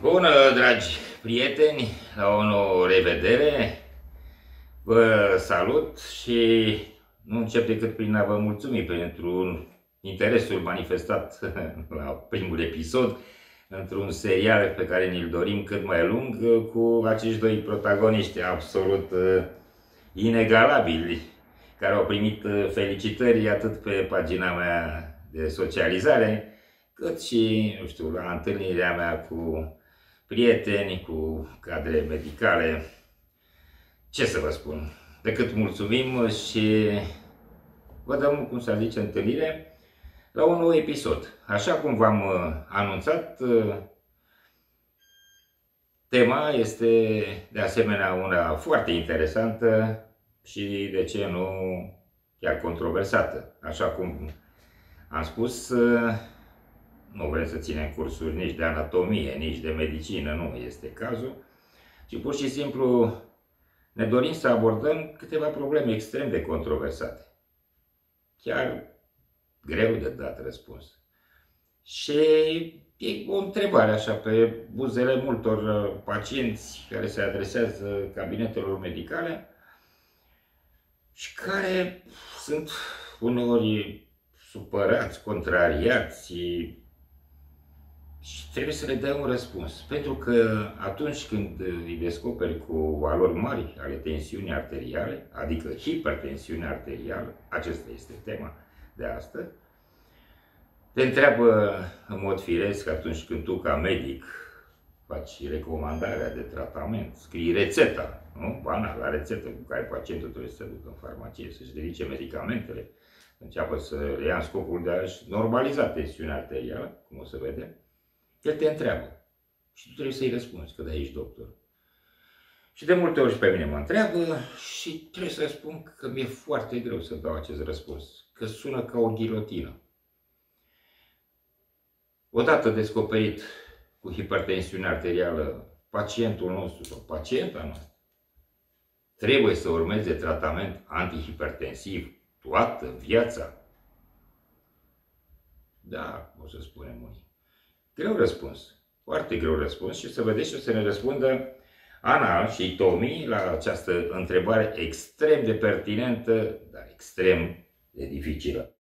Bună, dragi prieteni, la o nouă revedere. Vă salut și nu încep decât prin a vă mulțumi pentru interesul manifestat la primul episod într-un serial pe care ni-l dorim cât mai lung, cu acești doi protagoniști absolut inegalabili, care au primit felicitări atât pe pagina mea de socializare, cât și, nu știu, la întâlnirea mea cu prieteni, cu cadre medicale. Ce să vă spun? Decât mulțumim și vă dăm, cum să zice, întâlnire la un nou episod. Așa cum v-am anunțat, tema este de asemenea una foarte interesantă și, de ce nu, chiar controversată. Așa cum am spus, nu vrem să ținem cursuri nici de anatomie, nici de medicină, nu este cazul, ci pur și simplu ne dorim să abordăm câteva probleme extrem de controversate. Chiar greu de dat răspuns. Și e o întrebare așa pe buzele multor pacienți care se adresează cabinetelor medicale și care sunt uneori supărați, contrariați, și trebuie să le dai un răspuns. Pentru că atunci când îi descoperi cu valori mari ale tensiunii arteriale, adică hipertensiunea arterială, acesta este tema de astăzi, te întreabă în mod firesc atunci când tu, ca medic, faci recomandarea de tratament, scrii rețeta, nu? Banal, la rețetă cu care pacientul trebuie să se ducă în farmacie, să-și dedice medicamentele, înceapă să le ia în scopul de a-și normaliza tensiunea arterială, cum o să vedem. El te întreabă și tu trebuie să-i răspunzi, că de-aia ești doctor. Și de multe ori și pe mine mă întreabă și trebuie să spun că mi-e foarte greu să dau acest răspuns, că sună ca o ghilotină. Odată descoperit cu hipertensiune arterială, pacientul nostru sau pacienta noastră trebuie să urmeze tratament antihipertensiv toată viața? Da, o să spunem unii. Greu răspuns, foarte greu răspuns, și să vedeți și o să ne răspundă Ana și Tomi la această întrebare extrem de pertinentă, dar extrem de dificilă.